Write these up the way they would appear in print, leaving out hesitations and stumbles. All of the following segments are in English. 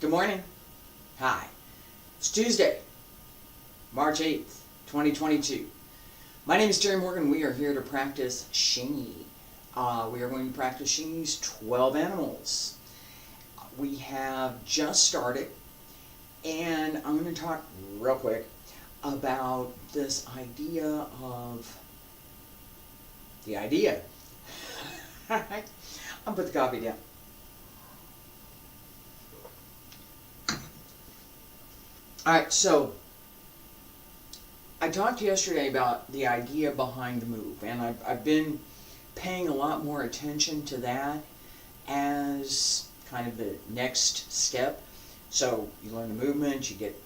Good morning. Hi. It's Tuesday, March 8th, 2022. My name is Terry Morgan. We are here to practice Xingyi. We are going to practice Xingyi's 12 Animals. We have just started, and I'm going to talk real quick about this idea of the idea. I'll put the coffee down. Alright, so I talked yesterday about the idea behind the move, and I've been paying a lot more attention to that as kind of the next step. So you learn the movement, you get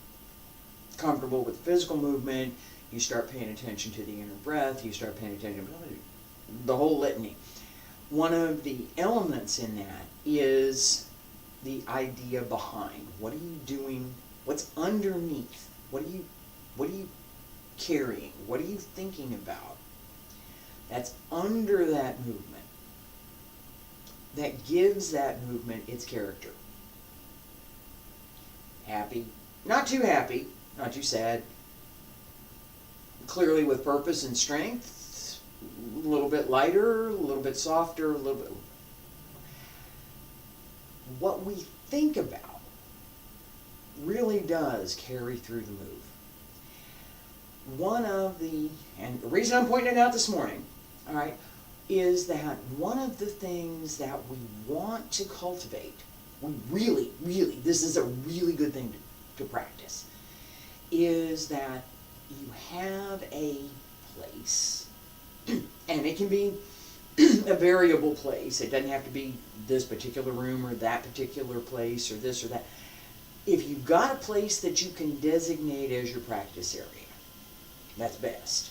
comfortable with the physical movement, you start paying attention to the inner breath, you start paying attention to the whole litany. One of the elements in that is the idea behind. What are you doing? What's underneath? What are you carrying? What are you thinking about? That's under that movement. That gives that movement its character. Happy, not too happy, not too sad. Clearly with purpose and strength. A little bit lighter, a little bit softer, a little bit. What we think about really does carry through the move. And the reason I'm pointing it out this morning, all right, is that one of the things that we want to cultivate, we really, this is a really good thing to practice, is that you have a place, and it can be a variable place. It doesn't have to be this particular room or that particular place or this or that. If you've got a place that you can designate as your practice area, that's best.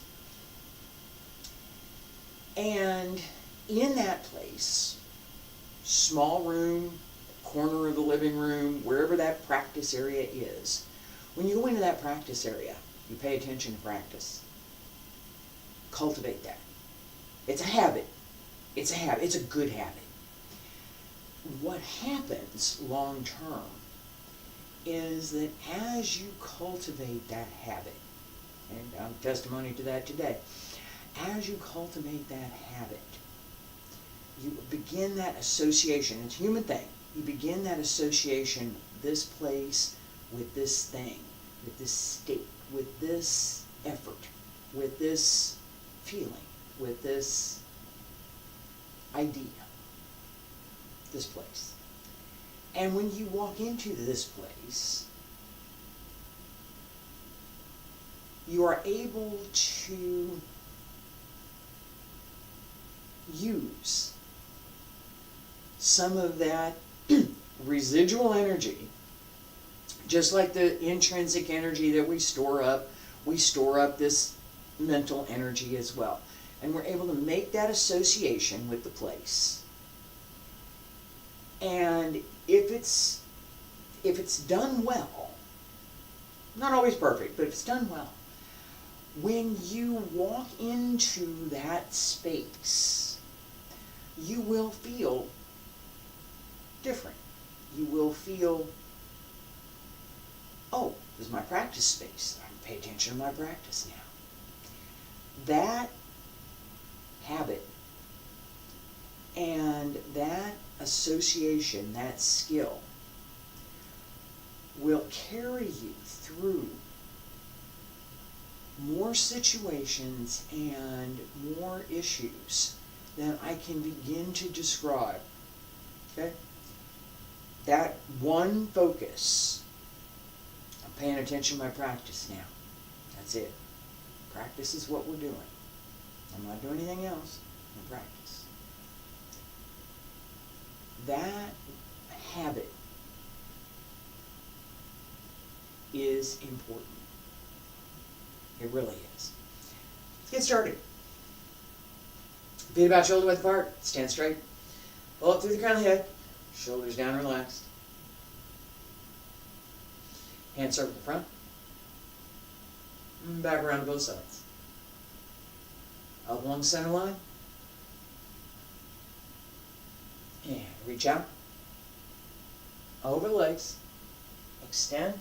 And in that place, small room, corner of the living room, wherever that practice area is, when you go into that practice area, you pay attention to practice. Cultivate that. It's a habit. It's a habit. It's a good habit. What happens long term is that as you cultivate that habit, and I'm testimony to that today, as you cultivate that habit, you begin that association. It's a human thing. You begin that association, this place with this thing, with this state, with this effort, with this feeling, with this idea, this place. And when you walk into this place, you are able to use some of that residual energy, just like the intrinsic energy that we store up this mental energy as well. And we're able to make that association with the place. And if it's done well, not always perfect, but if it's done well, when you walk into that space, you will feel different. You will feel, oh, this is my practice space. I can pay attention to my practice now. That habit and that association, that skill, will carry you through more situations and more issues than I can begin to describe. Okay? That one focus. I'm paying attention to my practice now. That's it. Practice is what we're doing. I'm not doing anything else than practice. That habit is important. It really is. Let's get started. Feet about shoulder width apart. Stand straight. Pull up through the crown of the head. Shoulders down, relaxed. Hands circle the front. And back around to both sides. Up along the center line. And reach out. Over the legs. extend.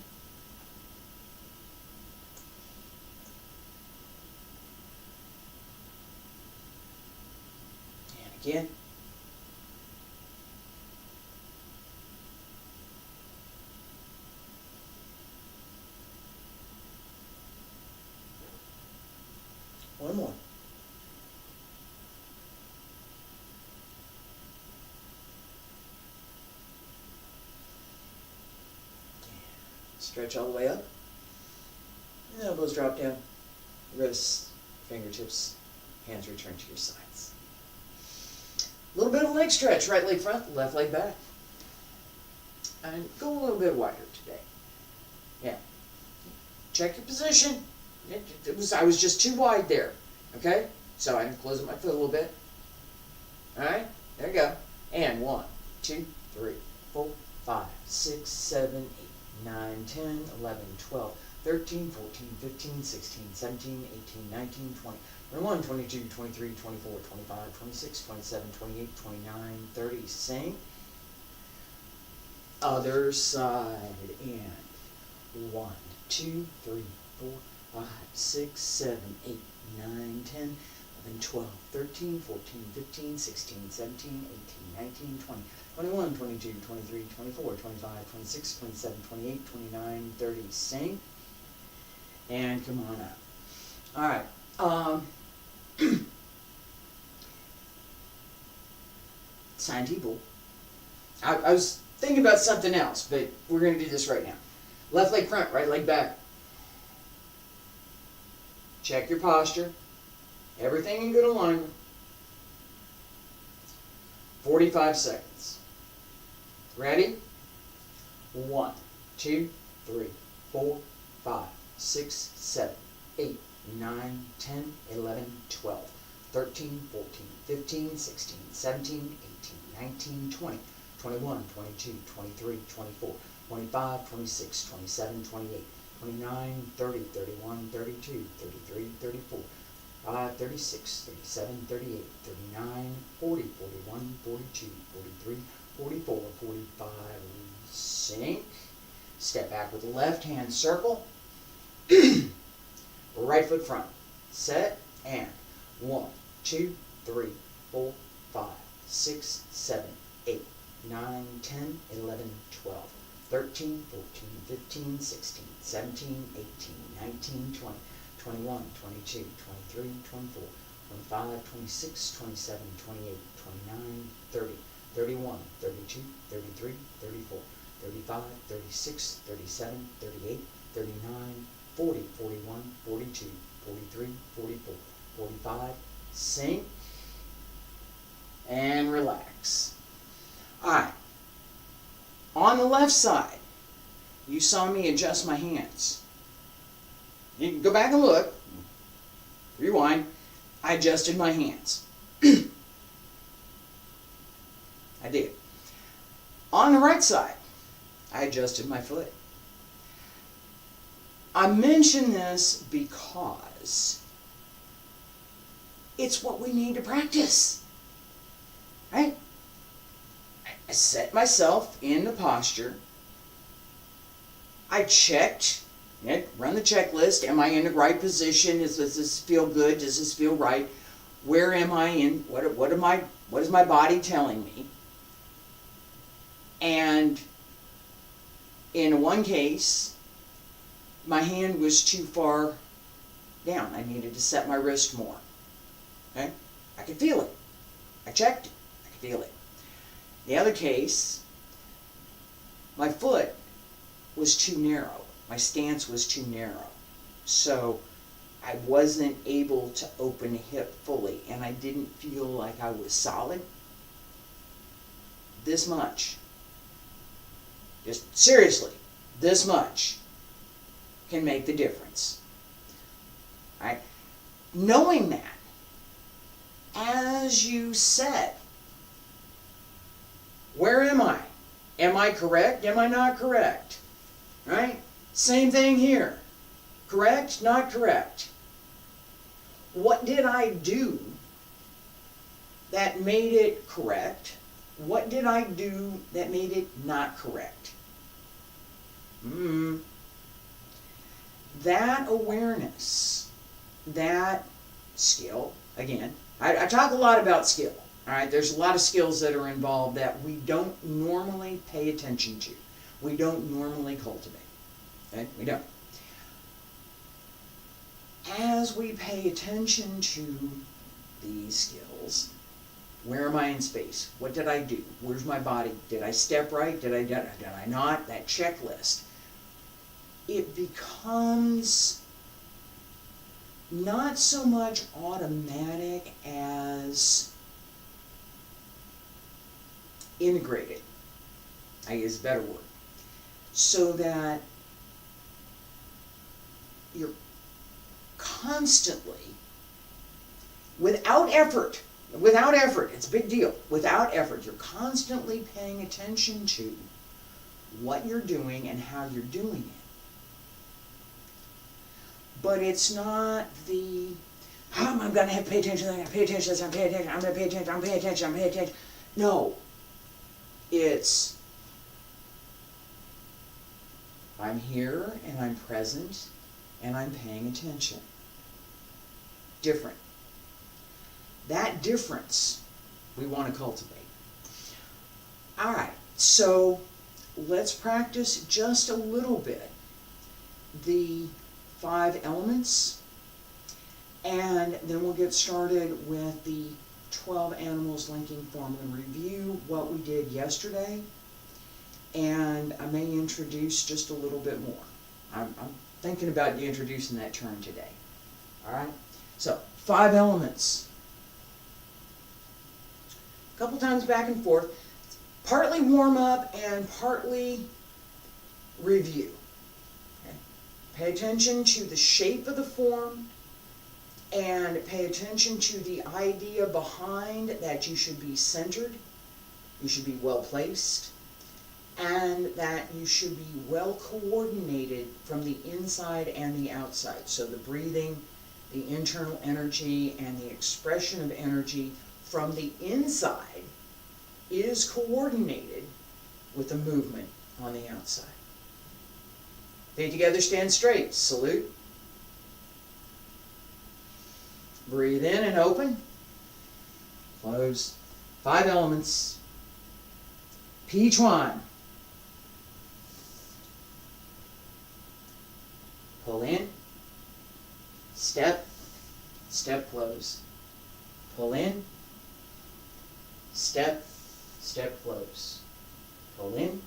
And again. One more. Stretch all the way up. Elbows drop down. Wrists, fingertips, hands return to your sides. A little bit of leg stretch. Right leg front, left leg back. And go a little bit wider today. Yeah. Check your position. I was just too wide there. Okay? So I'm closing my foot a little bit. Alright? There you go. And 1, 2, 3, 4, 5, 6, 7, 8, 9, 10, 11, 12, 13, 14, 15, 16, 17, 18, 19, 20, 21, 22, 23, 24, 25, 26, 27, 28, 29, 30. Sink. Other side. And 1, 2, 3, 4, 5, 6, 7, 8, 9, 10, 11, 12, 13, 14, 15, 16, 17, 18, 19, 20, 21, 22, 23, 24, 25, 26, 27, 28, 29, 30. Sink. And come on up. Alright. Sine T-Bull. I was thinking about something else, but we're going to do this right now. Left leg front, right leg back. Check your posture. Everything in good alignment. 45 seconds. Ready? 1, 2, 3, 4, 5, 6, 7, 8, 9, 10, 11, 12, 13, 14, 15, 16, 17, 18, 19, 20, 21, 22, 23, 24, 25, 26, 27, 28, 29, 30, 31, 32, 33, 34, 36, 37, 38, 39, 40, 41, 42, 43, 44, 45. Sink. Step back with the left hand circle. Right foot front. Set. And 1, 2, 3, 4, 5, 6, 7, 8, 9, 10, 11, 12, 13, 14, 15, 16, 17, 18, 19, 20, 21, 22, 23, 24, 25, 26, 27, 28, 29, 30, 31, 32, 33, 34, 35, 36, 37, 38, 39, 40, 41, 42, 43, 44, 45. Sink. And relax. Alright. On the left side, you saw me adjust my hands. You can go back and look. Rewind. I adjusted my hands. I did. On the right side, I adjusted my foot. I mention this because it's what we need to practice. Right? I set myself in the posture. I checked, run the checklist. Am I in the right position? Does this feel good? Does this feel right? Where am I in? What is my body telling me? And in one case, my hand was too far down. I needed to set my wrist more. Okay? I could feel it. I checked it. I could feel it. The other case, my foot was too narrow. My stance was too narrow. So I wasn't able to open the hip fully, and I didn't feel like I was solid. This much. Just seriously, this much can make the difference. All right? Knowing that, as you said, where am I? Am I correct? Am I not correct? Right? Same thing here. Correct? Not correct? What did I do that made it correct? What did I do that made it not correct? That awareness, that skill, again, I talk a lot about skill. All right, there's a lot of skills that are involved that we don't normally pay attention to. We don't normally cultivate. Okay, we don't. As we pay attention to these skills, where am I in space? What did I do? Where's my body? Did I step right? Did I not? That checklist. It becomes not so much automatic as integrated, I guess is a better word. So that you're constantly, without effort, it's a big deal, without effort, you're constantly paying attention to what you're doing and how you're doing it. But it's not the, I'm going to have to pay attention, I'm going to pay attention, I'm going to pay attention, I'm going to pay attention, I'm going to pay attention, I'm going to pay attention. No. It's, I'm here and I'm present and I'm paying attention. Different. That difference we want to cultivate. All right, so let's practice just a little bit the 5 elements, and then we'll get started with the 12 animals linking formula and review what we did yesterday, and I may introduce just a little bit more. I'm thinking about introducing that term today. All right, so 5 elements. A couple times back and forth, partly warm up and partly review. Okay. Pay attention to the shape of the form and pay attention to the idea behind that you should be centered, you should be well placed, and that you should be well coordinated from the inside and the outside. So the breathing, the internal energy, and the expression of energy from the inside is coordinated with the movement on the outside. Feet together, stand straight, salute. Breathe in and open. Close. 5 elements. Pi Chuan. Pull in. Step. Step close. Pull in. Step. Step close. Pull in.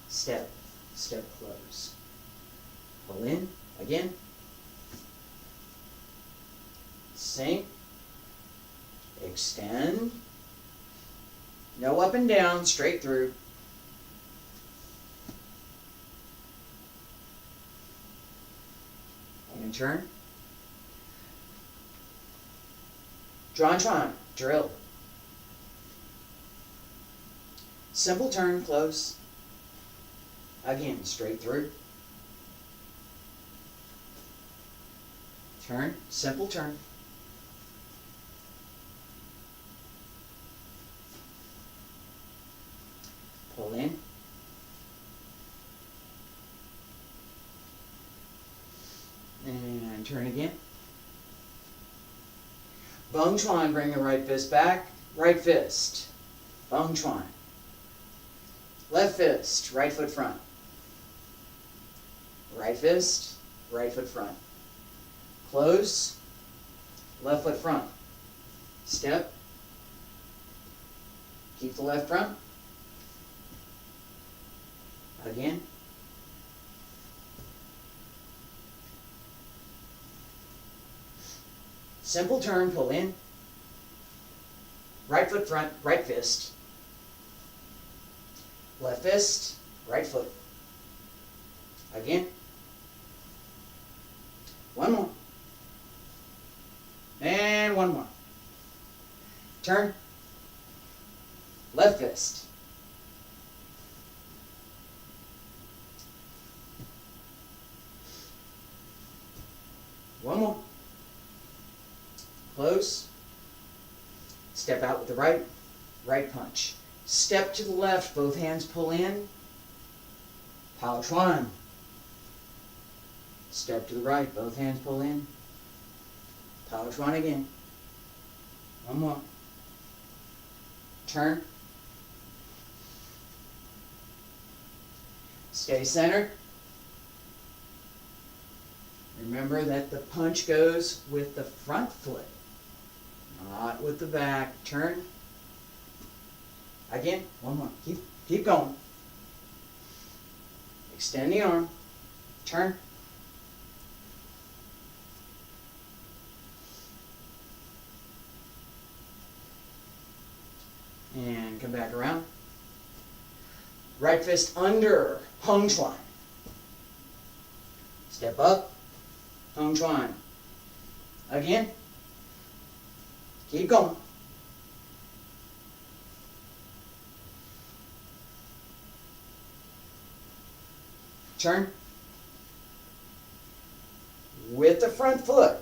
Step. Step close. Pull in. Again. Sink. Extend. No up and down, straight through. And turn. Draw and Chuan, drill. Simple turn, close. Again, straight through. Turn, simple turn. Pull in. And turn again. Bong Chuan, bring the right fist back. Right fist. Bong Chuan. Left fist, right foot front. Right fist, right foot front. Close. Left foot front. Step. Keep the left front. Again. Simple turn, pull in. Right foot front, right fist. Left fist, right foot. Again. One more. And one more. Turn. Left fist. One more. Close. Step out with the right. Right punch. Step to the left, both hands pull in. Pao Chuan. Step to the right, both hands pull in. Pao Chuan again. One more. Turn. Stay centered. Remember that the punch goes with the front foot, not with the back. Turn. Again, one more. Keep going. Extend the arm. Turn. And come back around. Right fist under Hung Chuan. Step up. Hung Chuan. Again. Keep going. Turn. With the front foot.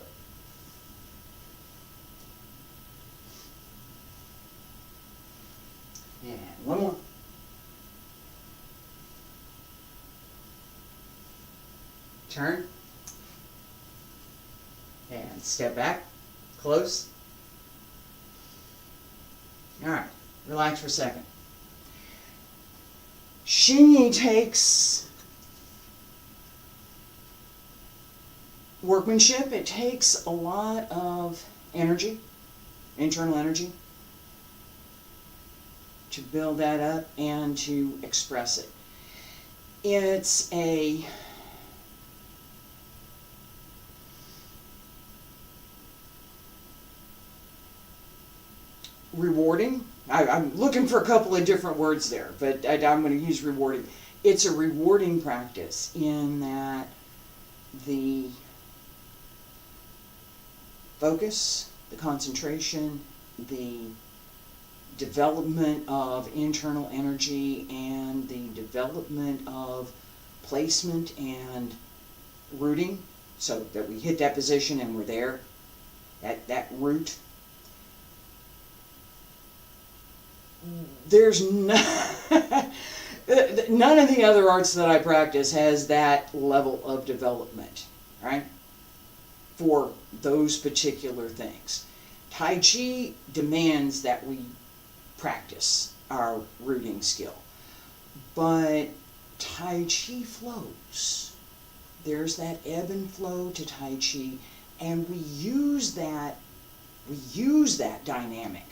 And one more. Turn. And step back. Close. All right. Relax for a second. Xingyi takes workmanship. It takes a lot of energy, internal energy, to build that up and to express it. It's a rewarding. I'm looking for a couple of different words there, but I'm going to use rewarding. It's a rewarding practice in that the focus, the concentration, the development of internal energy, and the development of placement and rooting, so that we hit that position and we're there, that root. There's none of the other arts that I practice has that level of development, right? For those particular things. Tai Chi demands that we practice our rooting skill. But Tai Chi flows. There's that ebb and flow to Tai Chi, and we use that dynamic.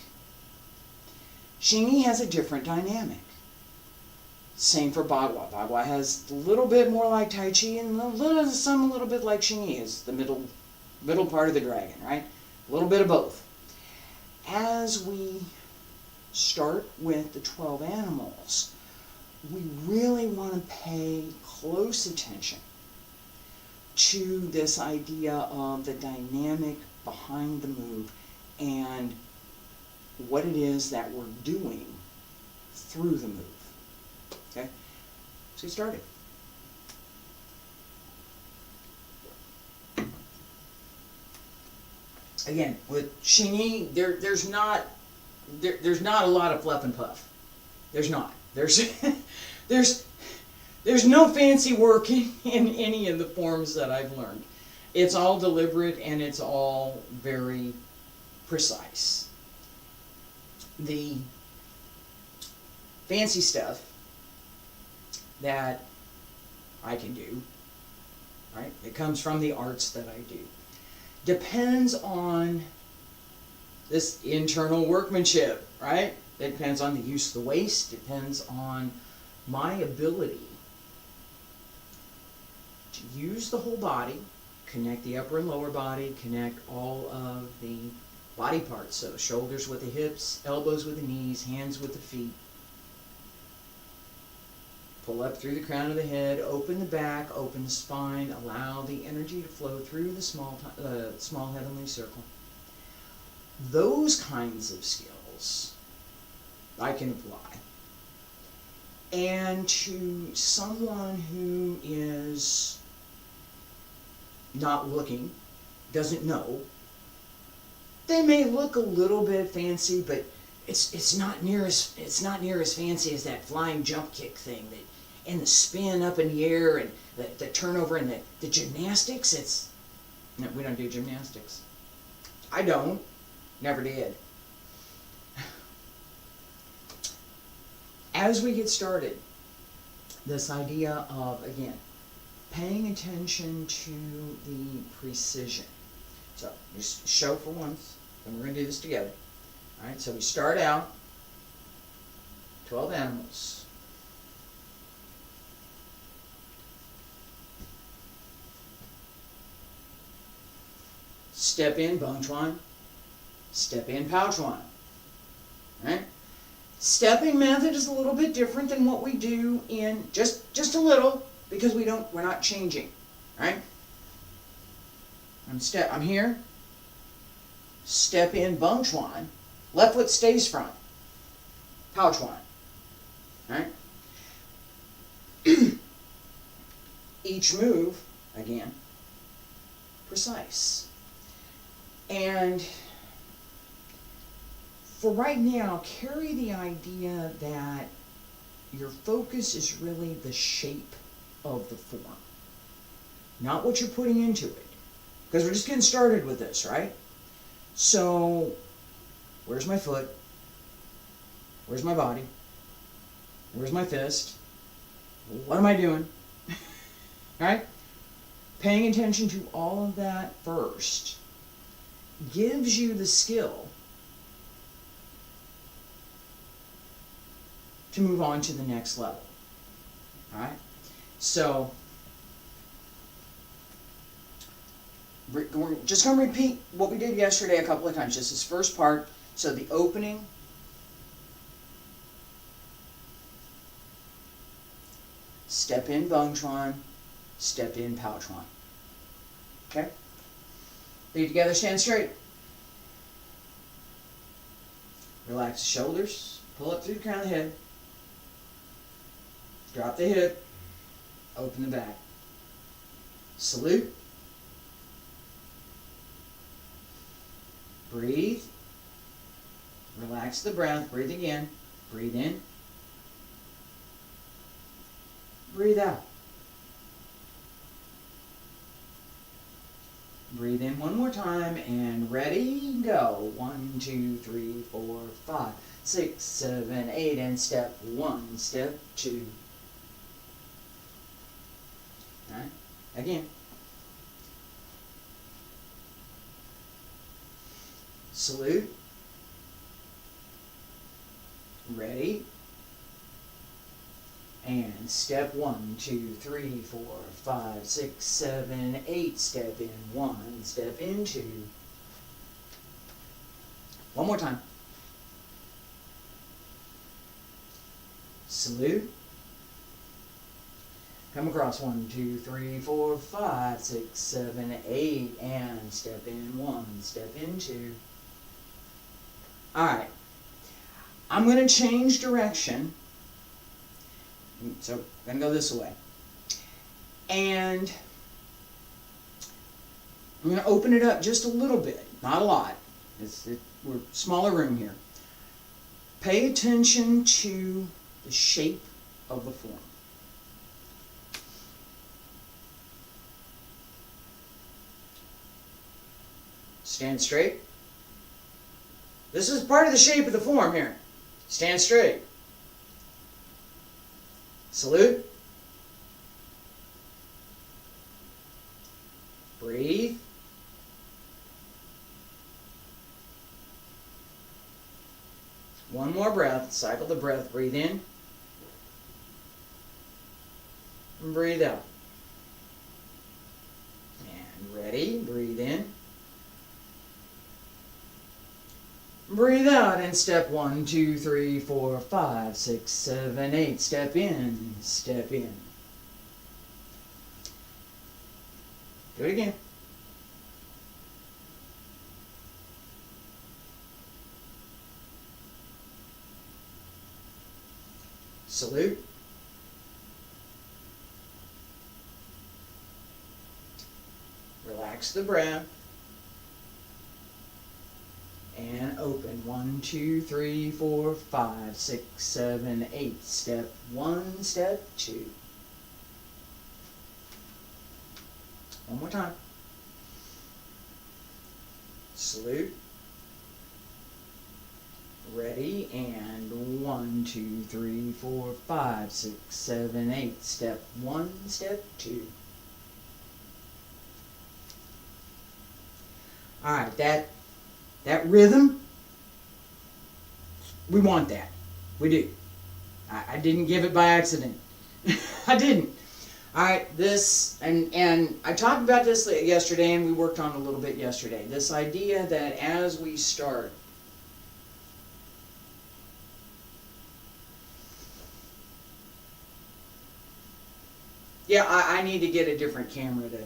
Xingyi has a different dynamic. Same for Bagua. Bagua has a little bit more like Tai Chi and a little bit like Xingyi is the middle part of the dragon, right? A little bit of both. As we start with the 12 animals, we really want to pay close attention to this idea of the dynamic behind the move and what it is that we're doing through the move. Okay? Let's get started. Again, with Xingyi, there's not a lot of fluff and puff. There's not. There's no fancy work in any of the forms that I've learned. It's all deliberate and it's all very precise. The fancy stuff that I can do, right? It comes from the arts that I do. Depends on this internal workmanship, right? It depends on the use of the waist, depends on my ability to use the whole body, connect the upper and lower body, connect all of the body parts, so shoulders with the hips, elbows with the knees, hands with the feet. Pull up through the crown of the head, open the back, open the spine, allow the energy to flow through the small heavenly circle. Those kinds of skills I can apply. And to someone who is not looking, doesn't know, they may look a little bit fancy, but it's not near as fancy as that flying jump kick thing that and the spin up in the air and the turnover and the gymnastics, no, we don't do gymnastics. I don't. Never did. As we get started, this idea of, again, paying attention to the precision. So, just show for once, and we're going to do this together. All right, so we start out 12 animals. Step in, bong chuan. Step in, pao chuan. Right? Stepping method is a little bit different than what we do in just a little, because we're not changing. Right? I'm here. Step in, bong chuan. Left foot stays front. Pao chuan. Right? Each move, again, precise. And for right now, carry the idea that your focus is really the shape of the form, not what you're putting into it. Because we're just getting started with this, right? So, where's my foot? Where's my body? Where's my fist? What am I doing? Right? Paying attention to all of that first gives you the skill to move on to the next level. All right? So, we're just going to repeat what we did yesterday a couple of times, just this first part. So the opening, step in bong chuan, step in pao chuan. Okay? Feet together, stand straight. Relax the shoulders, pull up through the crown of the head. Drop the hip, open the back. Salute. Breathe. Relax the breath. Breathe again. Breathe in. Breathe out. Breathe in one more time and ready, go. 1, 2, 3, 4, 5, 6, 7, 8, and step 1, step 2. All right, again. Salute. Ready. And step 1, 2, 3, 4, 5, 6, 7, 8. Step in 1, step in 2. One more time. Salute. Come across 1, 2, 3, 4, 5, 6, 7, 8. And step in 1, step in 2. Alright. I'm going to change direction. So, I'm going to go this way. And I'm going to open it up just a little bit. Not a lot. We're smaller room here. Pay attention to the shape of the form. Stand straight. This is part of the shape of the form here. Stand straight. Salute. Breathe. One more breath. Cycle the breath. Breathe in. And breathe out. And ready. Breathe in. Breathe out and step 1, 2, 3, 4, 5, 6, 7, 8. Step in, step in. Do it again. Salute. Relax the breath. And open. 1, 2, 3, 4, 5, 6, 7, 8. Step 1, step 2. One more time. Salute. Ready, and 1, 2, 3, 4, 5, 6, 7, 8. Step 1, step 2. Alright, that rhythm, we want that. We do. I didn't give it by accident. I didn't. Alright, this, and I talked about this yesterday, and we worked on it a little bit yesterday. This idea that as we start, yeah, I need to get a different camera to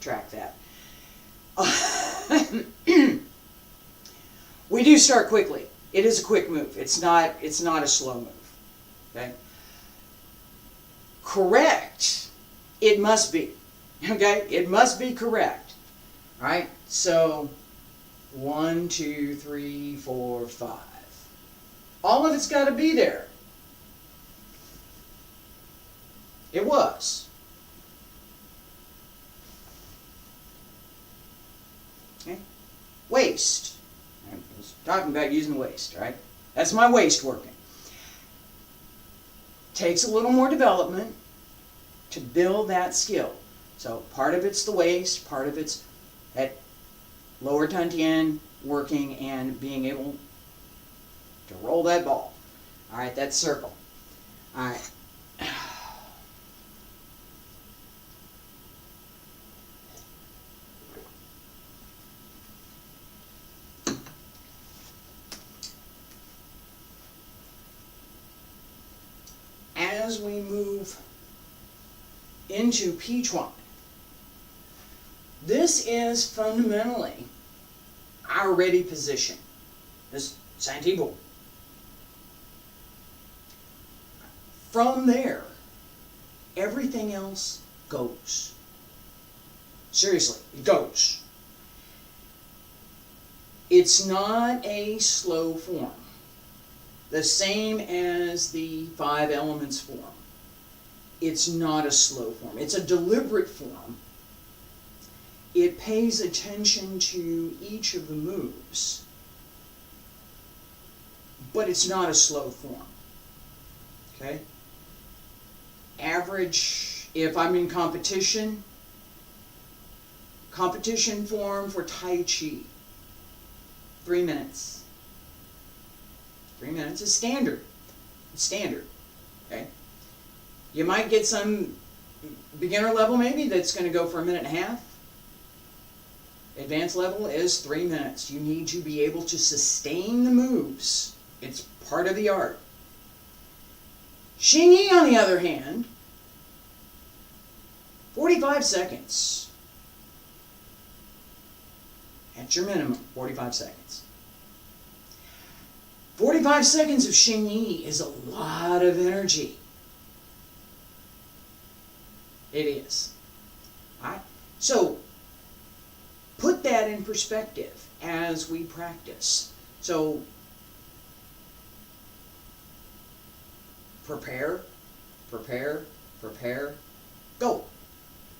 track that. We do start quickly. It is a quick move. It's not a slow move. Okay? Correct. It must be. Okay? It must be correct. Alright? So 1, 2, 3, 4, 5. All of it's got to be there. It was. Okay? Waist. I was talking about using the waist, right? That's my waist working. Takes a little more development to build that skill. So part of it's the waist, part of it's that lower dantian working and being able to roll that ball. All right, that's circle. All right. As we move into P-Chuan, this is fundamentally our ready position. This Santibo. From there, everything else goes. Seriously, it goes. It's not a slow form. The same as the 5 elements form. It's not a slow form. It's a deliberate form. It pays attention to each of the moves, but it's not a slow form. Okay? Average, if I'm in competition form for Tai Chi, 3 minutes. 3 minutes is standard. It's standard. Okay? You might get some beginner level maybe that's going to go for 1.5 minutes. Advanced level is 3 minutes. You need to be able to sustain the moves. It's part of the art. Xingyi, on the other hand, 45 seconds. At your minimum, 45 seconds. 45 seconds of Xingyi is a lot of energy. It is. Alright? So, put that in perspective as we practice. So, prepare, prepare, prepare, go.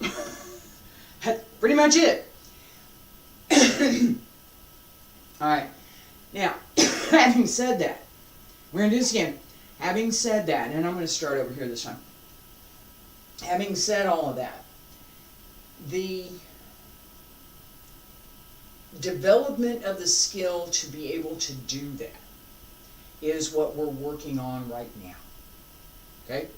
That's pretty much it. Alright. Now, having said that, we're going to do this again. Having said that, and I'm going to start over here this time. Having said all of that, the development of the skill to be able to do that is what we're working on right now. Okay?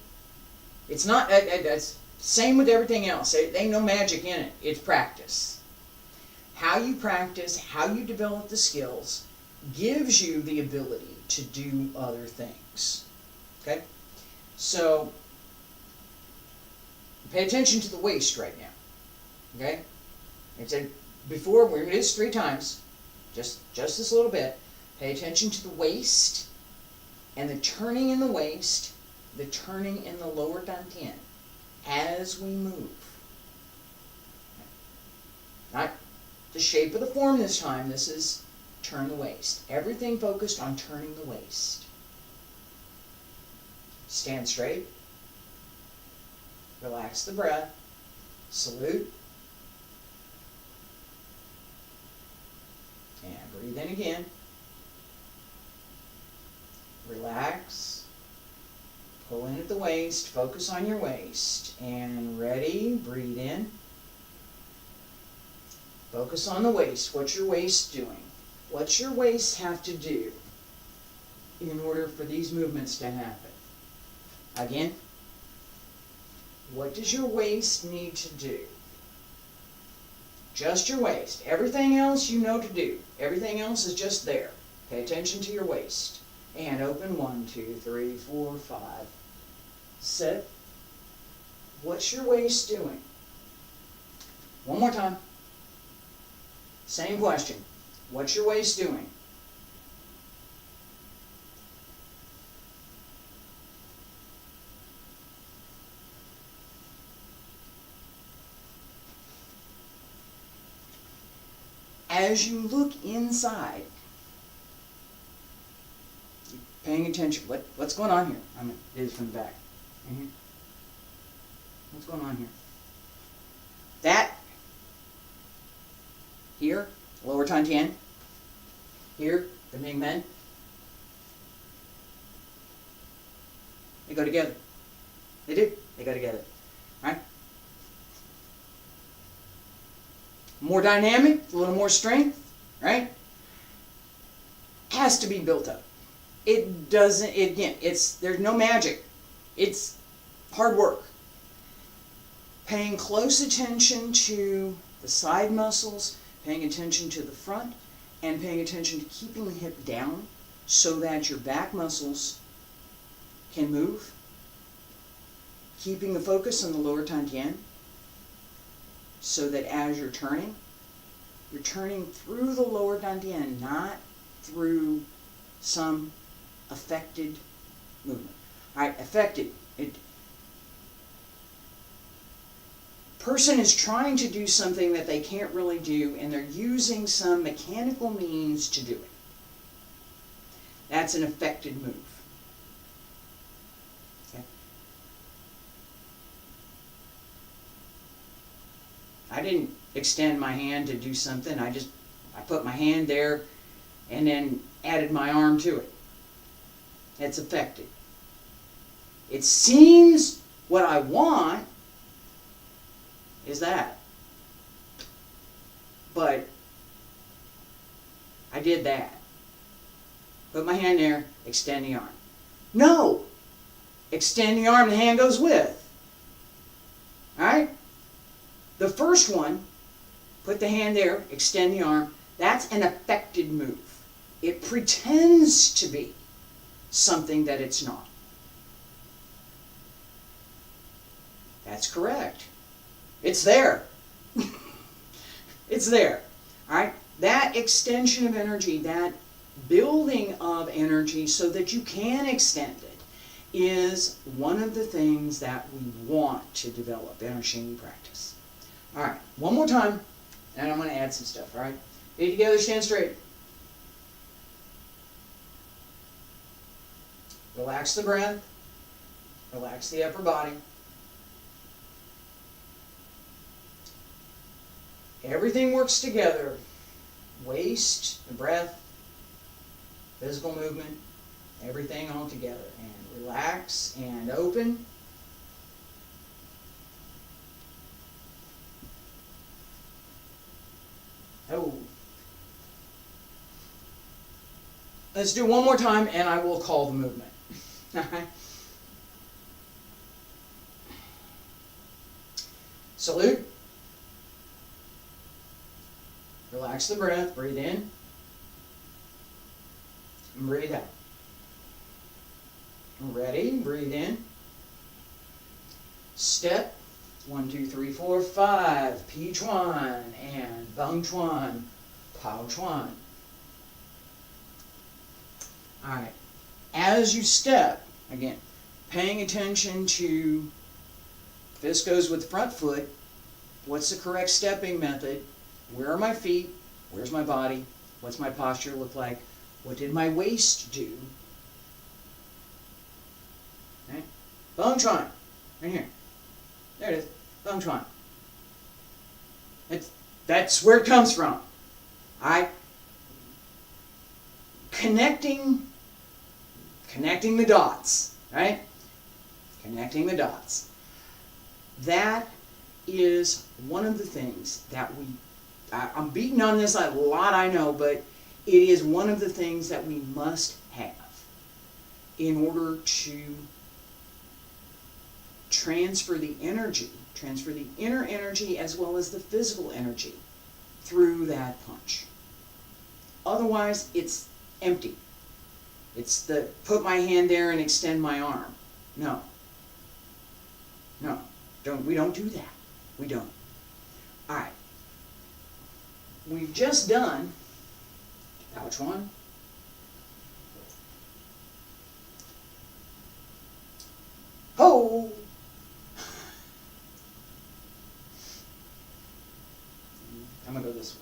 It's not, that's same with everything else. There ain't no magic in it. It's practice. How you practice, how you develop the skills, gives you the ability to do other things. Okay? So, pay attention to the waist right now. Okay? Like I said before, we're going to do this 3 times. Just this little bit. Pay attention to the waist and the turning in the waist, the turning in the lower dantian as we move. Not the shape of the form this time. This is turn the waist. Everything focused on turning the waist. Stand straight. Relax the breath. Salute. Breathe in again. Relax. Pull in at the waist. Focus on your waist. And ready. Breathe in. Focus on the waist. What's your waist doing? What's your waist have to do in order for these movements to happen? Again. What does your waist need to do? Just your waist. Everything else you know to do. Everything else is just there. Pay attention to your waist. And open. 1, 2, 3, 4, 5. Sit. What's your waist doing? One more time. Same question. What's your waist doing? As you look inside, paying attention. What's going on here? I'm going to do this from the back. Mm-hmm. What's going on here? That here, lower Tantien. Here, the Ming Men. They go together. They do. They go together. Right? More dynamic, a little more strength, right? Has to be built up. It doesn't, again, there's no magic. It's hard work. Paying close attention to the side muscles, paying attention to the front, and paying attention to keeping the hip down so that your back muscles can move. Keeping the focus on the lower Tantien so that as you're turning through the lower Tantien, not through some affected movement. All right, affected. Person is trying to do something that they can't really do, and they're using some mechanical means to do it. That's an affected move. Okay. I didn't extend my hand to do something. I put my hand there and then added my arm to it. It's affected. It seems what I want is that. But I did that. Put my hand there, extend the arm. No! Extend the arm, the hand goes with. Alright? The first one, put the hand there, extend the arm, that's an affected move. It pretends to be something that it's not. That's correct. It's there. It's there. All right? That extension of energy, that building of energy so that you can extend it, is one of the things that we want to develop in our Xingyi practice. All right, one more time, and I'm going to add some stuff, all right? Feet together, stand straight. Relax the breath. Relax the upper body. Everything works together. Waist, the breath, physical movement, everything all together. And relax and open. Oh. Let's do one more time and I will call the movement. Alright. Salute. Relax the breath. Breathe in. And breathe out. Ready? Breathe in. Step. 1, 2, 3, 4, 5. Pi Chuan and Bang Chuan. Pao Chuan. Alright. As you step, again, paying attention to, this goes with the front foot. What's the correct stepping method? Where are my feet? Where's my body? What's my posture look like? What did my waist do? Okay. Bang Chuan. Right here. There it is. Bang Chuan. That's where it comes from. Alright? connecting the dots, right? Connecting the dots. That is one of the things that I'm beating on this a lot, I know, but it is one of the things that we must have in order to transfer the inner energy as well as the physical energy through that punch. Otherwise, it's empty. It's the put my hand there and extend my arm. No. We don't do that. We don't. All right. We've just done pouch one. Ho! I'm going to go this way.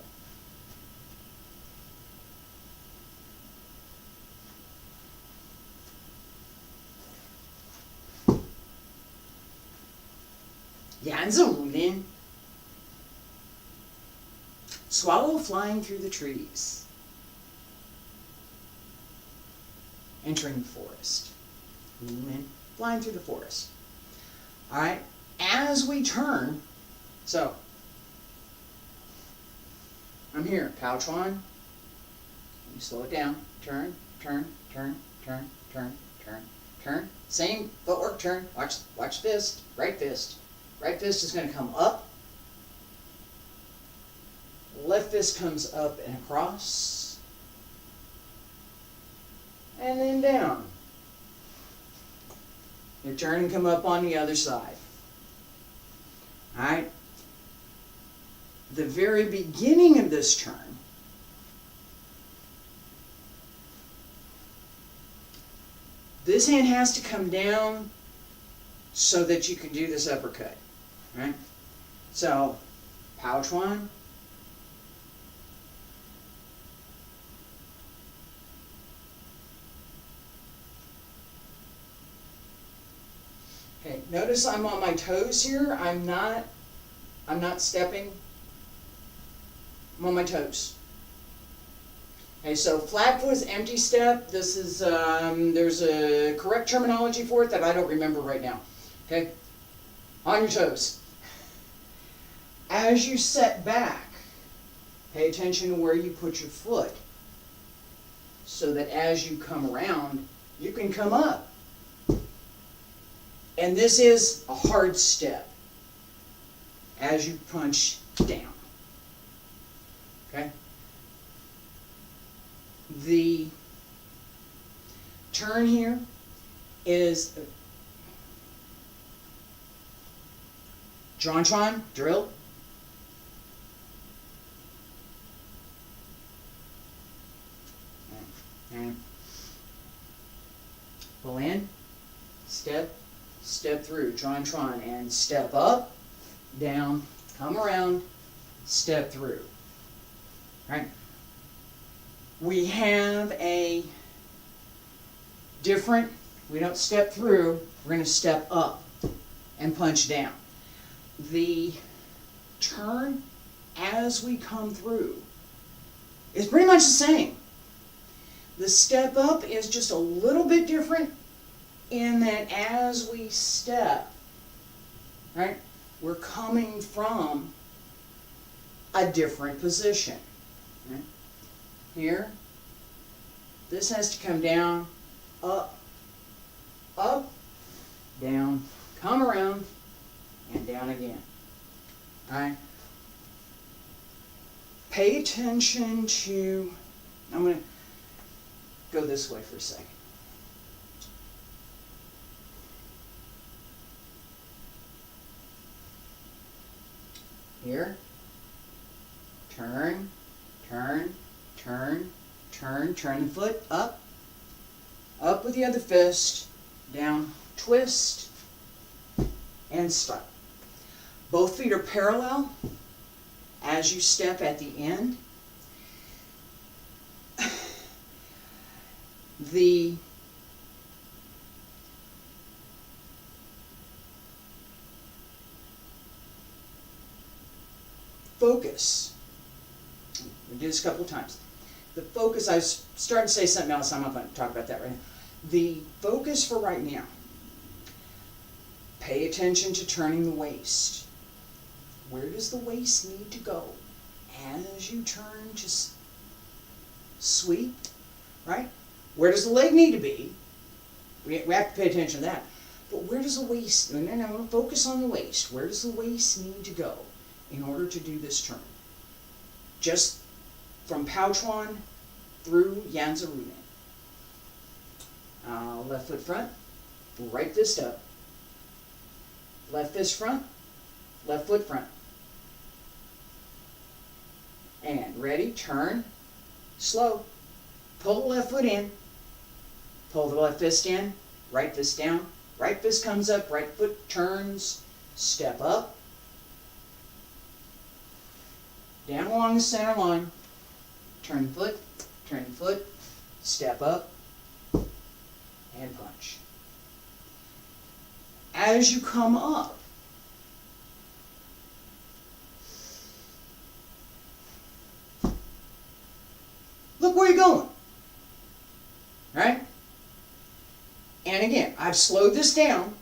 Wudang. Swallow flying through the trees. Entering the forest. Wudang, flying through the forest. Alright, as we turn, so, I'm here, pouch one. You slow it down. Turn, turn, turn, turn, turn, turn, turn. Same footwork, turn. Watch fist, right fist. Right fist is going to come up. Left fist comes up and across. And then down. You turn and come up on the other side. Alright? The very beginning of this turn, this hand has to come down so that you can do this uppercut. Right? So, pouch one. Okay, notice I'm on my toes here. I'm not stepping. I'm on my toes. Okay, so flat foot is empty step. This is, there's a correct terminology for it that I don't remember right now. Okay, on your toes. As you set back, pay attention to where you put your foot so that as you come around, you can come up. And this is a hard step as you punch down. Okay? The turn here is Jontron, drill. And pull in, step through, Jontron, and step up, down, come around, step through. Right? We have a different, we don't step through, we're going to step up and punch down. The turn as we come through is pretty much the same. The step up is just a little bit different in that as we step, right, we're coming from a different position. Right? Here, this has to come down, up, down, come around, and down again. All right? Pay attention to, I'm going to go this way for a second. Here, turn, turn, turn, turn, turn the foot up, up with the other fist, down, twist, and stop. Both feet are parallel as you step at the end. The focus, we did this a couple of times. the focus, I was starting to say something else, I'm not going to talk about that right now. The focus for right now, pay attention to turning the waist. Where does the waist need to go as you turn to sweep, right? Where does the leg need to be? We have to pay attention to that. But where does the waist, and then I want to focus on the waist. Where does the waist need to go in order to do this turn? Just from Pouchuan through Yanzaruden. Left foot front, right fist up. Left fist front, left foot front. And ready, turn, slow. Pull the left foot in, pull the left fist in, right fist down. Right fist comes up, right foot turns, step up. Down along the center line, turn the foot, step up, and punch. As you come up, look where you're going, right? And again, I've slowed this down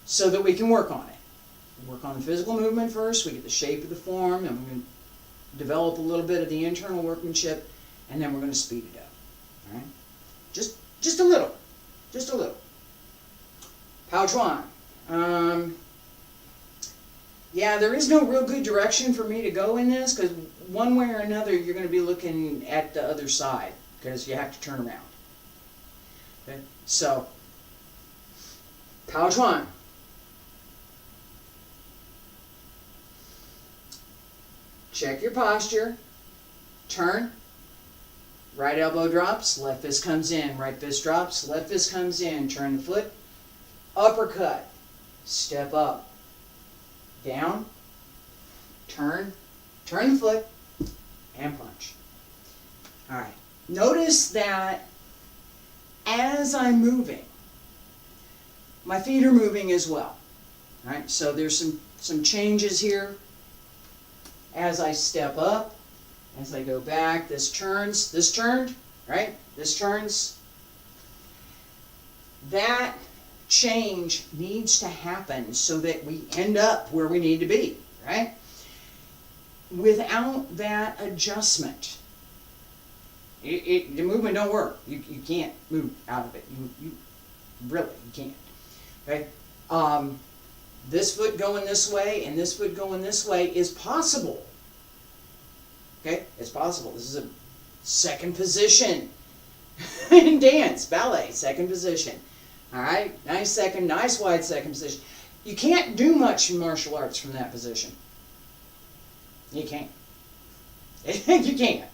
so that we can work on it. Work on the physical movement first, we get the shape of the form, and we're going to develop a little bit of the internal workmanship, and then we're going to speed it up. All right? Just a little. Just a little. Pouchuan. Yeah, there is no real good direction for me to go in this, because one way or another you're going to be looking at the other side, because you have to turn around. Okay? So, Pouchuan. Check your posture. Turn. Right elbow drops, left fist comes in. Right fist drops, left fist comes in. Turn the foot. Uppercut. Step up. Down. Turn. Turn the foot. And punch. Alright. Notice that as I'm moving, my feet are moving as well. Alright, so there's some changes here. As I step up, as I go back, this turns, this turned, right? This turns. That change needs to happen so that we end up where we need to be, right? Without that adjustment, the movement don't work. You can't move out of it. You really, you can't. Okay? This foot going this way and this foot going this way is possible. Okay? It's possible. This is a second position in dance, ballet, second position. All right? Nice second, nice wide second position. You can't do much in martial arts from that position. You can't. You can't.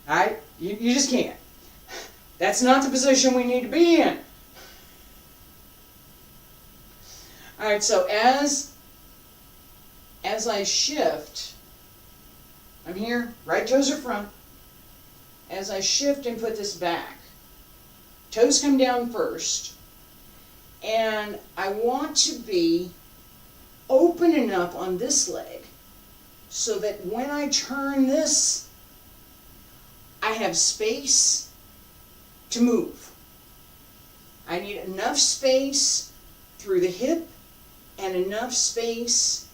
All right? You just can't. That's not the position we need to be in. All right, so as I shift, I'm here, right toes are front. As I shift and put this back, toes come down first, and I want to be open enough on this leg so that when I turn this, I have space to move. I need enough space through the hip and enough space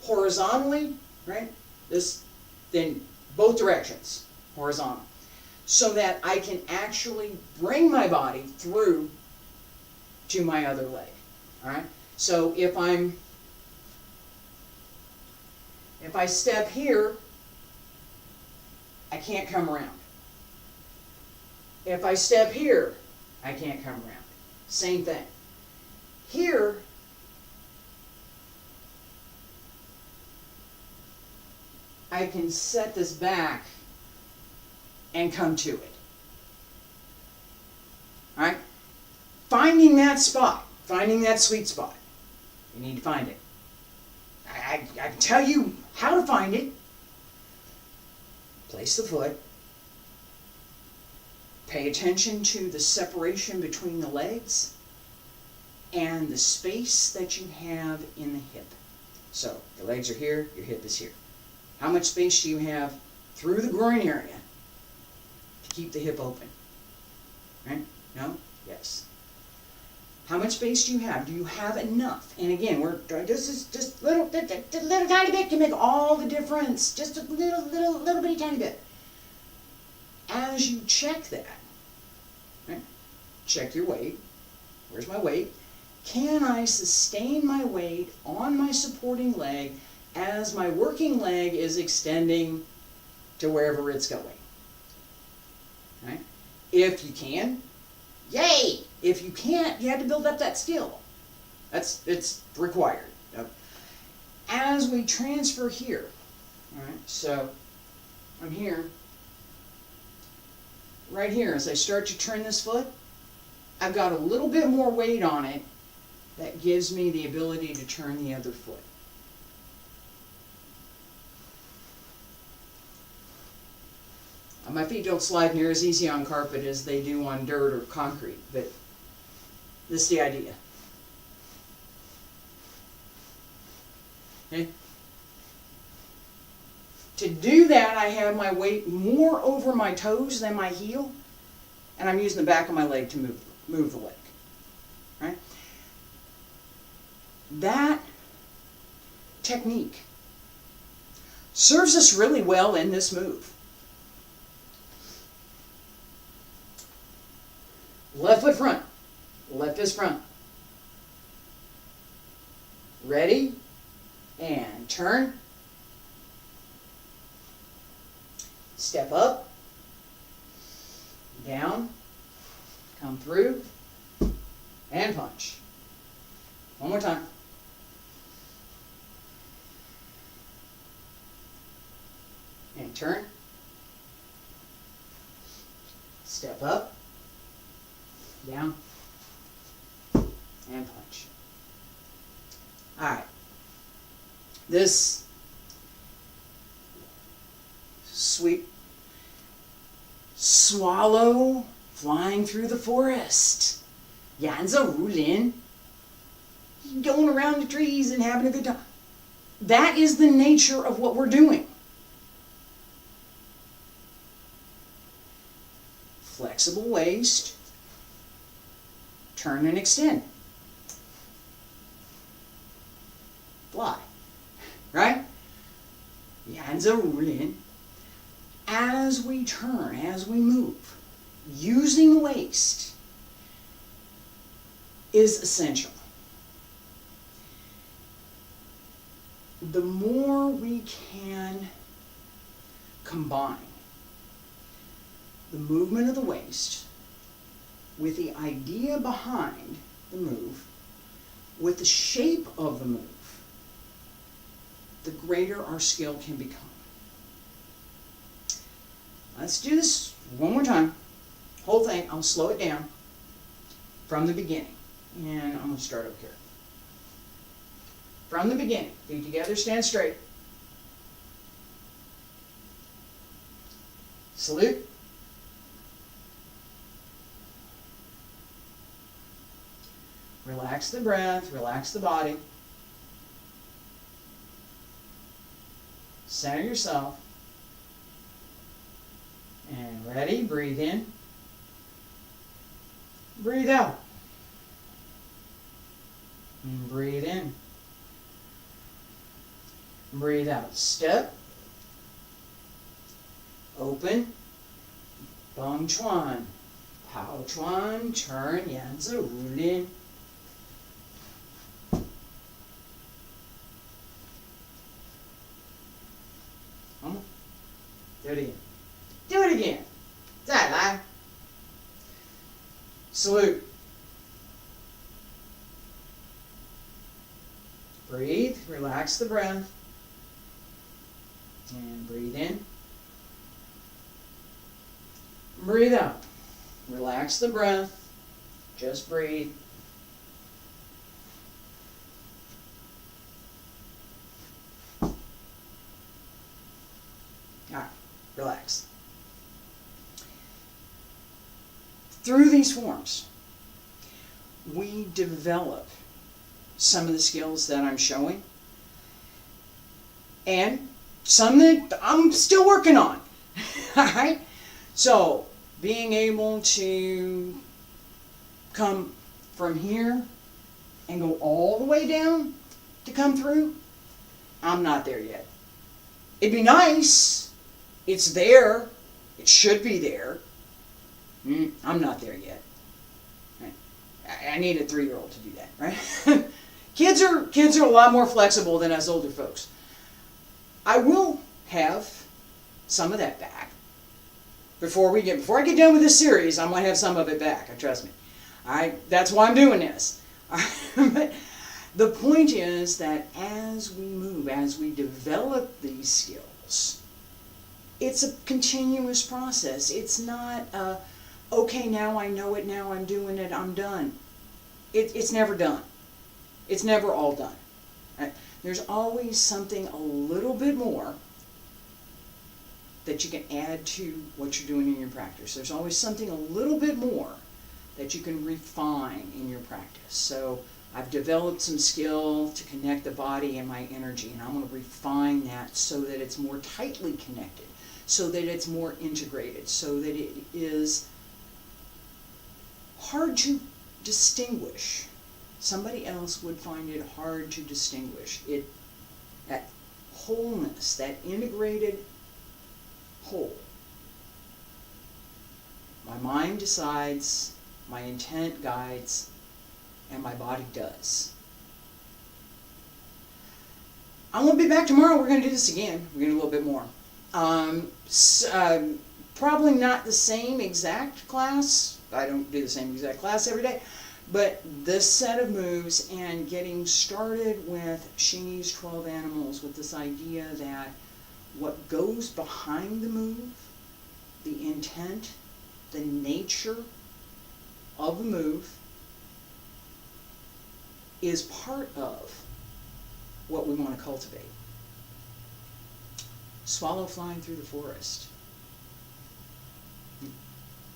horizontally, right? This, then both directions, horizontal, so that I can actually bring my body through to my other leg. All right. So if I step here, I can't come around. If I step here, I can't come around. Same thing. Here, I can set this back and come to it. All right? Finding that spot, finding that sweet spot. You need to find it. I can tell you how to find it. Place the foot. Pay attention to the separation between the legs and the space that you have in the hip. So, your legs are here, your hip is here. How much space do you have through the groin area to keep the hip open? Right? No? Yes. How much space do you have? Do you have enough? And again, this is just little tiny bit can make all the difference. Just a little bitty tiny bit. As you check that, right? Check your weight. Where's my weight? Can I sustain my weight on my supporting leg as my working leg is extending to wherever it's going? Right? If you can, yay! If you can't, you have to build up that skill. It's required. Yep. As we transfer here, all right, so I'm here, right here, as I start to turn this foot, I've got a little bit more weight on it that gives me the ability to turn the other foot. My feet don't slide near as easy on carpet as they do on dirt or concrete, but this is the idea. Okay? To do that, I have my weight more over my toes than my heel, and I'm using the back of my leg to move the leg. Right? That technique serves us really well in this move. Left foot front, left fist front. Ready? And turn. Step up. Down. Come through. And punch. One more time. And turn. Step up. Down. And punch. Alright. This sweet swallow flying through the forest. Yanza Rulin. Going around the trees and having a good time. That is the nature of what we're doing. Flexible waist. Turn and extend. Fly. Right? Yanza Rulin. As we turn, as we move, using the waist is essential. The more we can combine the movement of the waist with the idea behind the move, with the shape of the move, the greater our skill can become. Let's do this one more time. Whole thing, I'll slow it down from the beginning. And I'm going to start up here. From the beginning, feet together, stand straight. Salute. Relax the breath, relax the body. Center yourself. And ready, breathe in. Breathe out. And breathe in. Breathe out. Step. Open. Bong Chuan. Pao Chuan. Turn. Yanzi Rulin. Do it again. Do it again.再来. Salute. Breathe. Relax the breath. And breathe in. Breathe out. Relax the breath. Just breathe. All right. Relax. Through these forms, we develop some of the skills that I'm showing. And some that I'm still working on. Alright? So, being able to come from here and go all the way down to come through, I'm not there yet. It'd be nice. It's there. It should be there. I'm not there yet. Right? I need a 3-year-old to do that, right? Kids are a lot more flexible than us older folks. I will have some of that back. Before I get done with this series, I'm going to have some of it back. Trust me. That's why I'm doing this. But the point is that as we move, as we develop these skills, it's a continuous process. It's not okay, now I know it, now I'm doing it, I'm done. It's never done. It's never all done. Right? There's always something a little bit more that you can add to what you're doing in your practice. There's always something a little bit more that you can refine in your practice. So I've developed some skill to connect the body and my energy, and I'm going to refine that so that it's more tightly connected, so that it's more integrated, so that it is hard to distinguish. Somebody else would find it hard to distinguish. That wholeness, that integrated whole. My mind decides, my intent guides, and my body does. I'm going to be back tomorrow. We're going to do this again. We're going to do a little bit more. Probably not the same exact class. I don't do the same exact class every day. But this set of moves and getting started with Xingyi's 12 Animals, with this idea that what goes behind the move, the intent, the nature of the move, is part of what we want to cultivate. Swallow flying through the forest.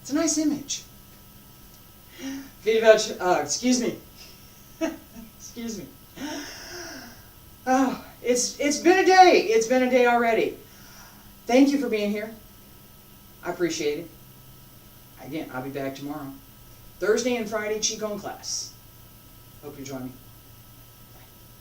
It's a nice image. Excuse me. Excuse me. Oh, it's been a day. It's been a day already. Thank you for being here. I appreciate it. Again, I'll be back tomorrow. Thursday and Friday Qigong class. Hope you join me.